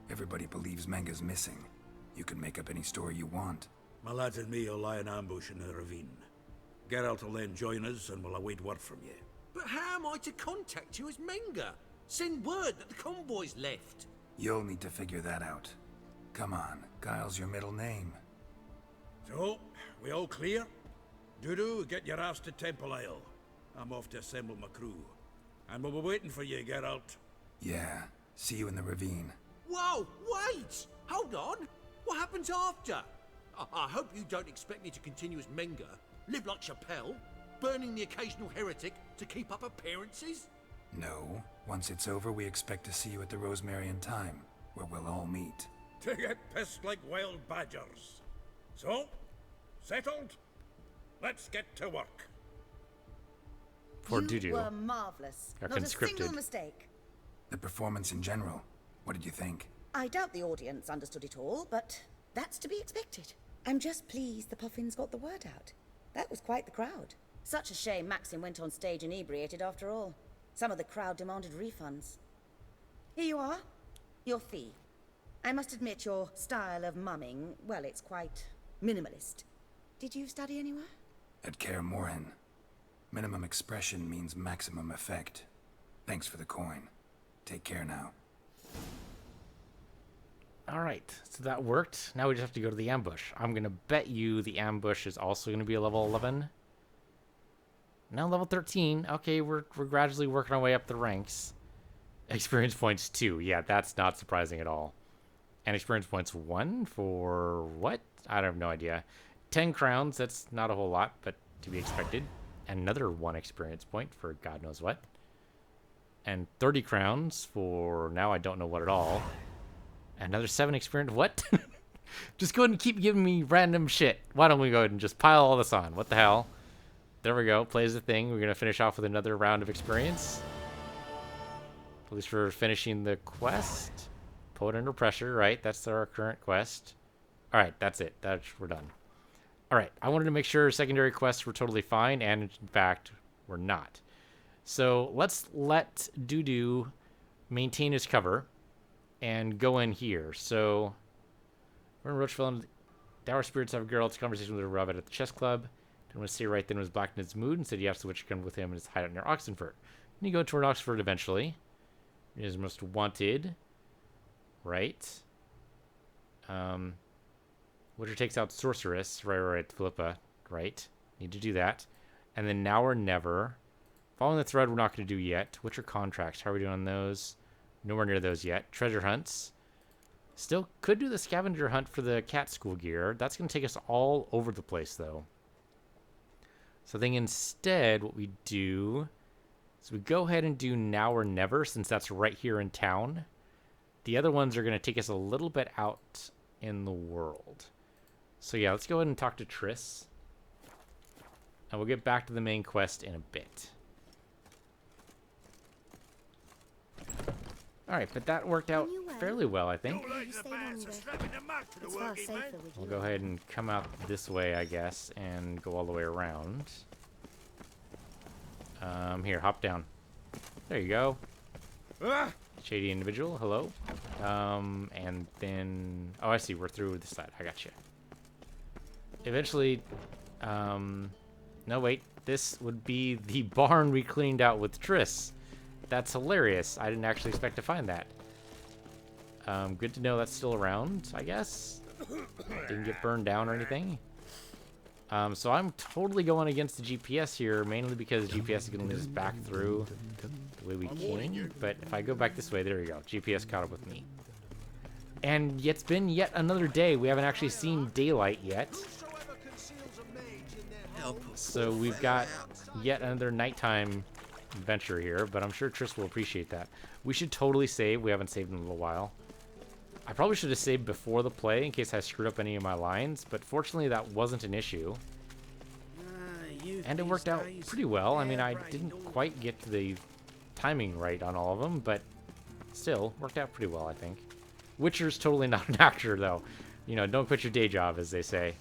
Everybody believes Menga's missing. You can make up any story you want. My lads and me will lie in ambush in the ravine. Geralt will then join us and we'll await word from you. But how am I to contact you as Menga? Send word that the convoy's left. You'll need to figure that out. Come on, Guile's your middle name. So, we all clear? Dudu, get your ass to Temple Isle. I'm off to assemble my crew. And we'll be waiting for you, Geralt. Yeah, see you in the ravine. Whoa, wait! Hold on! What happens after? I hope you don't expect me to continue as Menger, live like Chappelle, burning the occasional heretic to keep up appearances? No. Once it's over, we expect to see you at the Rosemarian Time, where we'll all meet. To get pissed like wild badgers. So, settled? Let's get to work. Poor You Dudu. were marvelous. Got Not a conscripted. single mistake. The performance in general, what did you think? I doubt the audience understood it all, but that's to be expected. I'm just pleased the Puffins got the word out. That was quite the crowd. Such a shame Maxim went on stage inebriated after all. Some of the crowd demanded refunds. Here you are, your fee. I must admit your style of mumming, well, it's quite minimalist. Did you study anywhere? At Kaer Morhen. Minimum expression means maximum effect. Thanks for the coin. Take care now. Alright, so that worked. Now we just have to go to the ambush. I'm going to bet you the ambush is also going to be a level 11. Now level 13. Okay, we're gradually working our way up the ranks. Experience points 2. Yeah, that's not surprising at all. And experience points 1 for what? I have no idea. 10 crowns, that's not a whole lot, but to be expected. And another 1 experience point for God knows what. And 30 crowns for now I don't know what at all. Another 7 experience. What? Just go ahead and keep giving me random shit. Why don't we go ahead and just pile all this on? What the hell? There we go. Plays the thing. We're going to finish off with another round of experience. At least for finishing the quest. Poet Under Pressure, right? That's our current quest. Alright, that's it. We're done. Alright, I wanted to make sure secondary quests were totally fine, and in fact, we're not. So let's let Dudu maintain his cover and go in here. So we're in Roachville. Dour spirits have a girl. It's a conversation with a rabbit at the chess club. Didn't want to say right then was black in his mood and said he has to switch come with him in his hideout near Oxenford. And you go toward Oxford eventually. He is most wanted. Right. Witcher takes out Sorceress. Right, Philippa. Right. Need to do that. And then Now or Never. Following the thread we're not going to do yet. Witcher contracts. How are we doing on those? Nowhere near those yet. Treasure hunts. Still could do the scavenger hunt for the cat school gear. That's going to take us all over the place, though. So I think instead what we do is we go ahead and do Now or Never, since that's right here in town. The other ones are going to take us a little bit out in the world. So yeah, let's go ahead and talk to Triss. And we'll get back to the main quest in a bit. Alright, but that worked out fairly well, I think. We'll go ahead and come out this way, I guess, and go all the way around. Here, hop down. There you go. Shady individual, hello. And then... Oh, I see, we're through this side. I got you. Eventually... No, wait. This would be the barn we cleaned out with Triss. That's hilarious. I didn't actually expect to find that. Good to know that's still around, I guess. Didn't get burned down or anything. So I'm totally going against the GPS here, mainly because GPS is going to lead us back through the way we came. But if I go back this way, there we go. GPS caught up with me. And it's been yet another day. We haven't actually seen daylight yet. So we've got yet another nighttime adventure here, but I'm sure Triss will appreciate that. We should totally save. We haven't saved in a little while. I probably should have saved before the play in case I screwed up any of my lines, but fortunately that wasn't an issue. And it worked out pretty well. I mean, I didn't quite get to the timing right on all of them, but still worked out pretty well, I think. Witcher's totally not an actor, though. You know, don't quit your day job, as they say.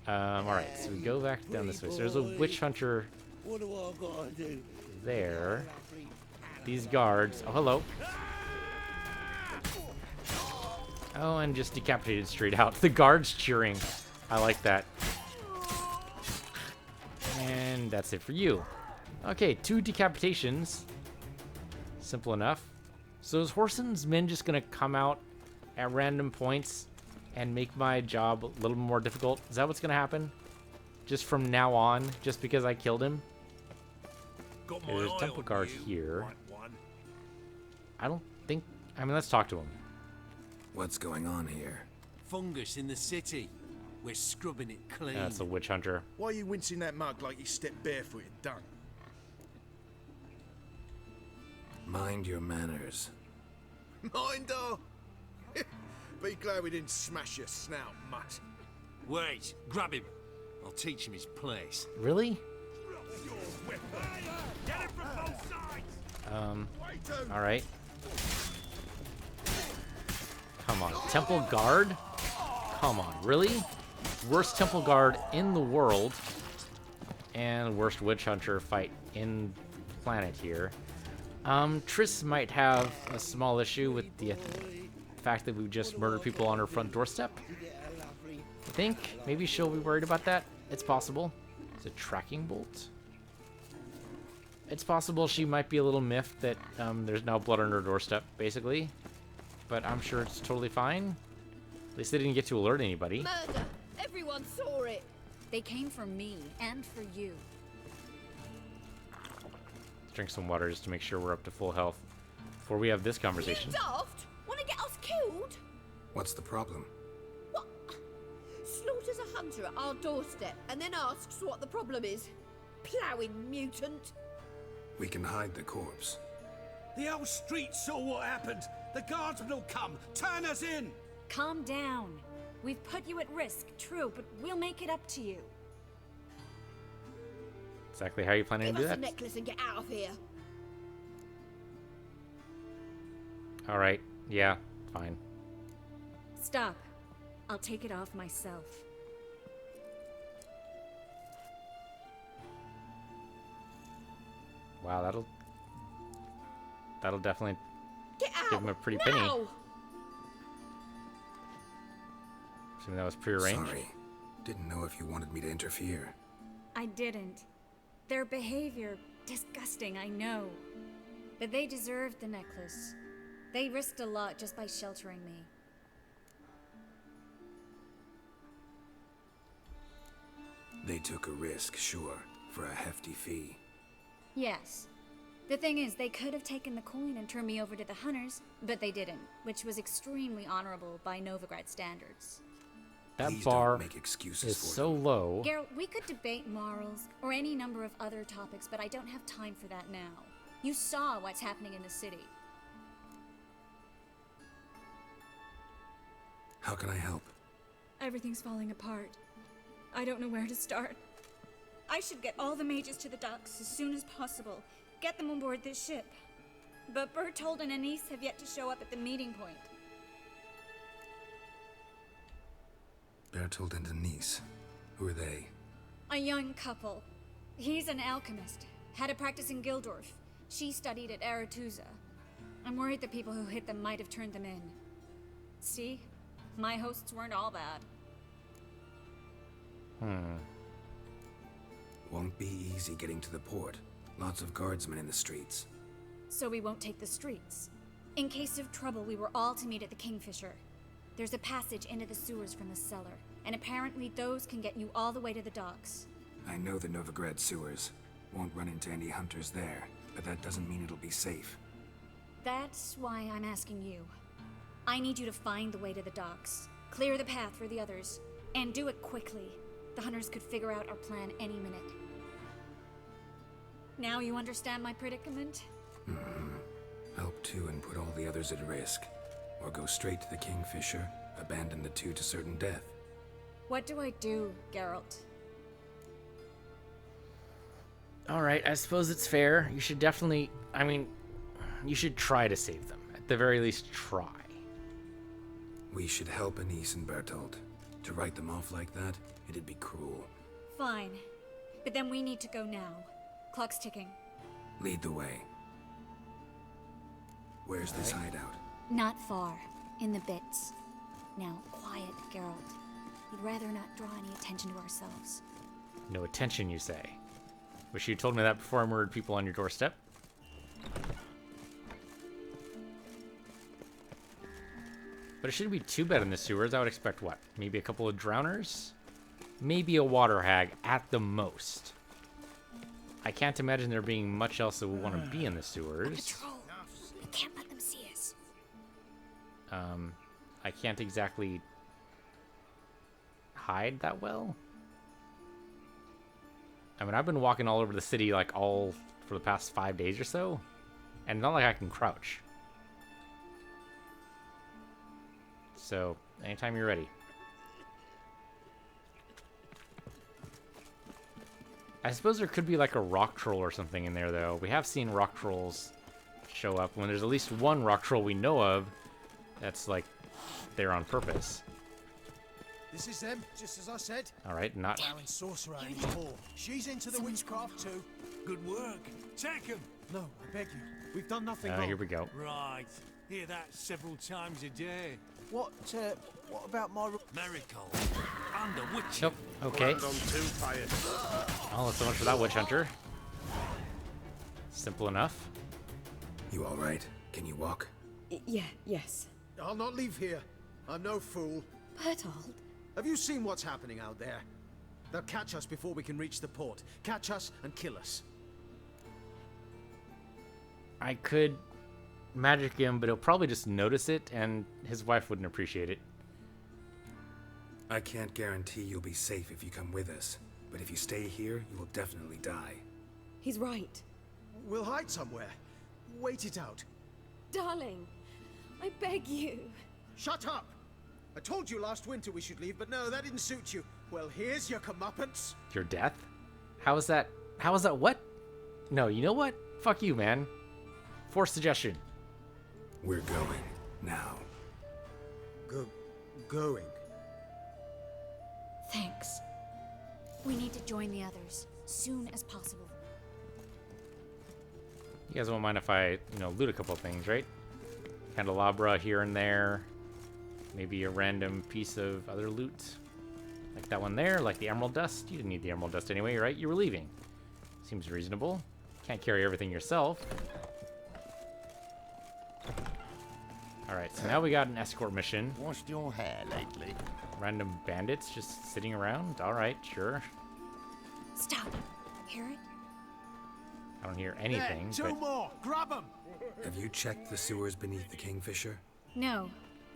Alright, so we go back down this way. So there's a witch hunter there. These guards. Oh, hello. Oh, and just decapitated straight out. The guards cheering. I like that. And that's it for you. Okay, 2 decapitations. Simple enough. So is Whoreson's men just going to come out at random points and make my job a little more difficult? Is that what's going to happen? Just from now on, just because I killed him? Okay, there's a temple guard here. I don't think... I mean, let's talk to him. What's going on here? Fungus in the city. We're scrubbing it clean. That's a witch hunter. Why are you rinsing that mug like you stepped barefooted, done? Mind your manners. Mind her? Be glad we didn't smash your snout, mutt. Wait, grab him. I'll teach him his place. Really? Get it from both sides! Alright. Come on. Temple Guard? Come on, really? Worst Temple Guard in the world. And worst Witch Hunter fight in the planet here. Triss might have a small issue with the fact that we just murdered people on her front doorstep. I think maybe she'll be worried about that. It's possible. It's a tracking bolt. It's possible she might be a little miffed that there's now blood on her doorstep, basically. But I'm sure it's totally fine. At least they didn't get to alert anybody. Murder! Everyone saw it! They came for me, and for you. Let's drink some water just to make sure we're up to full health before we have this conversation. You daft! Wanna get us killed? What's the problem? What? Slaughters a hunter at our doorstep, and then asks what the problem is. Ploughing mutant. We can hide the corpse. The whole street saw what happened. The guardsmen will come. Turn us in. Calm down. We've put you at risk, true, but we'll make it up to you. Exactly how are you planning to do Give us that? the necklace and get out of here. Alright, yeah, fine. Stop. I'll take it off myself. Wow, that'll definitely Get out! give him a pretty penny. Now! Assuming that was prearranged. Sorry. Didn't know if you wanted me to interfere. I didn't. Their behavior, disgusting, I know. But they deserved the necklace. They risked a lot just by sheltering me. They took a risk, sure, for a hefty fee. Yes. The thing is, they could have taken the coin and turned me over to the hunters, but they didn't, which was extremely honorable by Novigrad standards. That Please bar don't make excuses is for so low. Geralt, we could debate morals, or any number of other topics, but I don't have time for that now. You saw what's happening in the city. How can I help? Everything's falling apart. I don't know where to start. I should get all the mages to the docks as soon as possible. Get them on board this ship. But Bertold and Anise have yet to show up at the meeting point. Bertold and Denise. Who are they? A young couple. He's an alchemist. Had a practice in Gildorf. She studied at Aretuza. I'm worried the people who hit them might have turned them in. See? My hosts weren't all bad. Won't be easy getting to the port. Lots of guardsmen in the streets. So we won't take the streets. In case of trouble, we were all to meet at the Kingfisher. There's a passage into the sewers from the cellar, and apparently those can get you all the way to the docks. I know the Novigrad sewers. Won't run into any hunters there, but that doesn't mean it'll be safe. That's why I'm asking you. I need you to find the way to the docks, clear the path for the others, and do it quickly. The hunters could figure out our plan any minute. Now you understand my predicament? Help two and put all the others at risk. Or go straight to the Kingfisher, abandon the two to certain death. What do I do, Geralt? Alright, I suppose it's fair. You should definitely, you should try to save them. At the very least, try. We should help Anise and Bertold. To write them off like that, it'd be cruel. Fine. But then we need to go now. Clock's ticking. Lead the way. Where's this hideout? Not far. In the bits. Now, quiet, Geralt. We'd rather not draw any attention to ourselves. No attention, you say? Wish you told me that before I murdered people on your doorstep. But it shouldn't be too bad in the sewers. I would expect, what? Maybe a couple of drowners? Maybe a water hag at the most. I can't imagine there being much else that would want to be in the sewers. Patrol. We can't let them see us. I can't exactly hide that well. I mean, I've been walking all over the city like all for the past 5 days or so, and not like I can crouch. So, anytime you're ready. I suppose there could be like a rock troll or something in there, though. We have seen rock trolls show up when there's at least one rock troll we know of that's like there on purpose. This is them, just as I said. All right, not. Flowering sorcerer age 4. She's into the witchcraft too. Good work. Take him. No, I beg you. We've done nothing wrong. Here we go. Right. Hear that several times a day. What about my... Miracle. And a witch. Nope. Okay. Land on 2 fires. Oh, so much for that witch hunter. Simple enough. You all right? Can you walk? Yes. I'll not leave here. I'm no fool. Bertold. Have you seen what's happening out there? They'll catch us before we can reach the port. Catch us and kill us. I could magic him, but he'll probably just notice it, and his wife wouldn't appreciate it. I can't guarantee you'll be safe if you come with us, but if you stay here, you will definitely die. He's right. We'll hide somewhere. Wait it out. Darling, I beg you. Shut up! I told you last winter we should leave, but no, that didn't suit you. Well, here's your comeuppance. Your death? How is that? How is that what? No, you know what? Fuck you, man. Force suggestion. We're going now. Going? Thanks. We need to join the others soon as possible. You guys won't mind if I, loot a couple of things, right? Candelabra here and there. Maybe a random piece of other loot. Like that one there, like the emerald dust. You didn't need the emerald dust anyway, right? You were leaving. Seems reasonable. Can't carry everything yourself. Alright, so now we got an escort mission. Washed your hair lately? Random bandits just sitting around? Alright, sure. Stop. Hear it? I don't hear anything, There, two more! Grab them! Have you checked the sewers beneath the Kingfisher? No.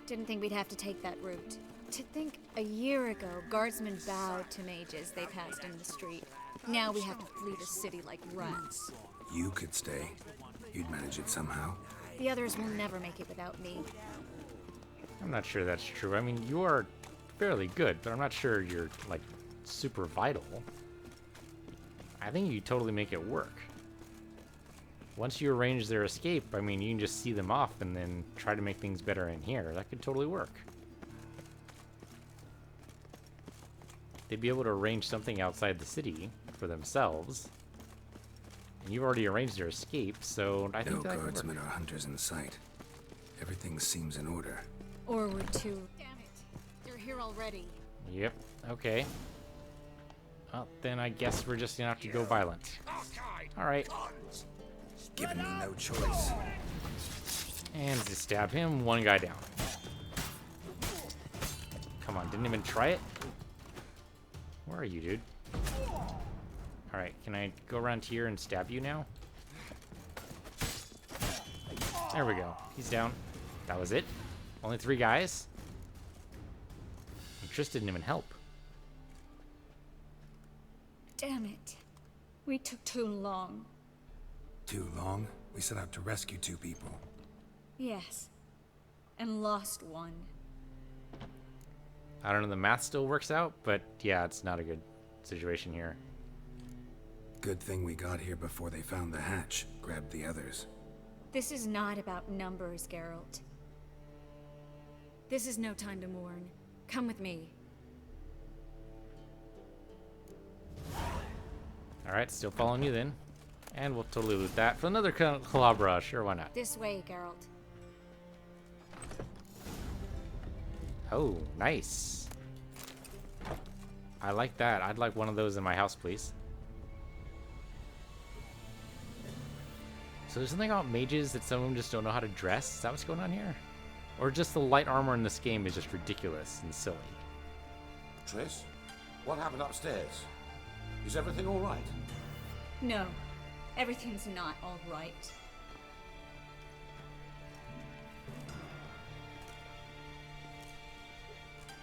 Didn't think we'd have to take that route. To think a year ago, guardsmen bowed to mages they passed in the street. Now we have to flee the city like rats. You could stay. You'd manage it somehow. The others will never make it without me. I'm not sure that's true. I mean, you are fairly good, but I'm not sure you're, like, super vital. I think you totally make it work. Once you arrange their escape, I mean, you can just see them off and then try to make things better in here. That could totally work. They'd be able to arrange something outside the city for themselves. And you've already arranged their escape, so I think no that could guardsmen work. or hunters in sight. Everything seems in order. Or we're too... Damn it. They're here already. Yep, okay. Well, then I guess we're just gonna have to go violent. Alright. Giving me no choice. And just stab him, one guy down. Come on, didn't even try it? Where are you, dude? Alright, can I go around here and stab you now? There we go. He's down. That was it? Only 3 guys? And Triss didn't even help. Damn it. We took too long. Too long? We set out to rescue 2 people. Yes. And lost one. I don't know, the math still works out, but yeah, it's not a good situation here. Good thing we got here before they found the hatch, grabbed the others. This is not about numbers, Geralt. This is no time to mourn. Come with me. Alright, still following you then. And we'll totally loot that for another Calabra. Sure, why not? This way, Geralt. Oh, nice. I like that. I'd like one of those in my house, please. So there's something about mages that some of them just don't know how to dress? Is that what's going on here? Or just the light armor in this game is just ridiculous and silly? Triss, what happened upstairs? Is everything all right? No. Everything's not all right.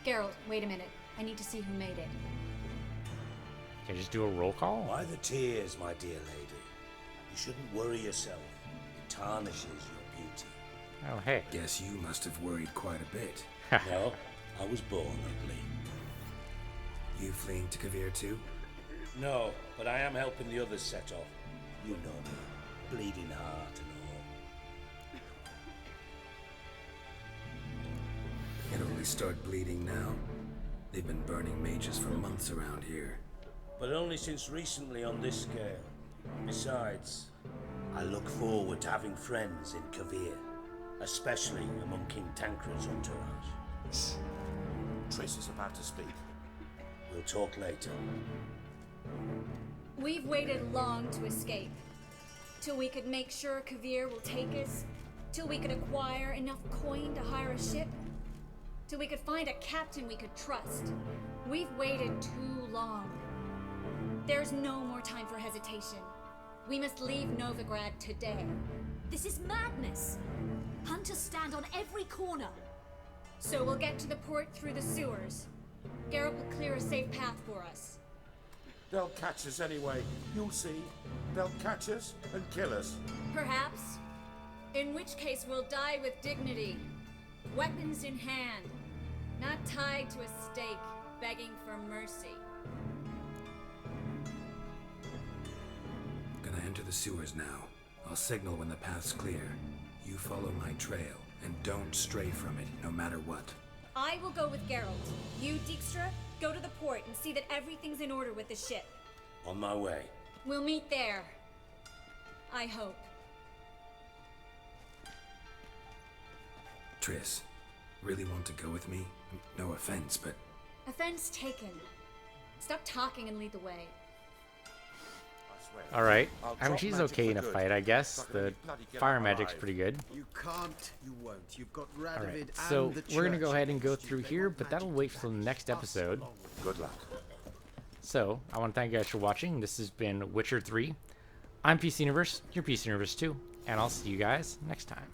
Geralt, wait a minute. I need to see who made it. Can I just do a roll call? Why the tears, my dear lady? You shouldn't worry yourself. It tarnishes your beauty. Oh, hey. Guess you must have worried quite a bit. No, I was born ugly. You fleeing to Kavir too? No, but I am helping the others set off. You know me. Bleeding heart and all. It only start bleeding now. They've been burning mages for months around here. But only since recently on this scale. Besides, I look forward to having friends in Kavir, especially among King Tancred's entourage. Triss is about to speak. We'll talk later. We've waited long to escape. Till we could make sure Kavir will take us. Till we could acquire enough coin to hire a ship. Till we could find a captain we could trust. We've waited too long. There's no more time for hesitation. We must leave Novigrad today. This is madness. Hunters stand on every corner. So we'll get to the port through the sewers. Geralt will clear a safe path for us. They'll catch us anyway. You'll see. They'll catch us and kill us. Perhaps. In which case we'll die with dignity. Weapons in hand. Not tied to a stake, begging for mercy. Gonna enter the sewers now. I'll signal when the path's clear. You follow my trail, and don't stray from it, no matter what. I will go with Geralt. You, Dijkstra, go to the port and see that everything's in order with the ship. On my way. We'll meet there. I hope. Triss, really want to go with me? No offense, but... Offense taken. Stop talking and lead the way. Alright. I mean, she's okay in a fight, I guess. The fire magic's pretty good. You can't, you won't. You've got Radovid Alright, and so the we're gonna go church ahead and against go you. through They here, want but that'll magic wait for the next us episode. along. Good luck. So, I want to thank you guys for watching. This has been Witcher 3. I'm PC Universe, your PC Universe 2, and I'll see you guys next time.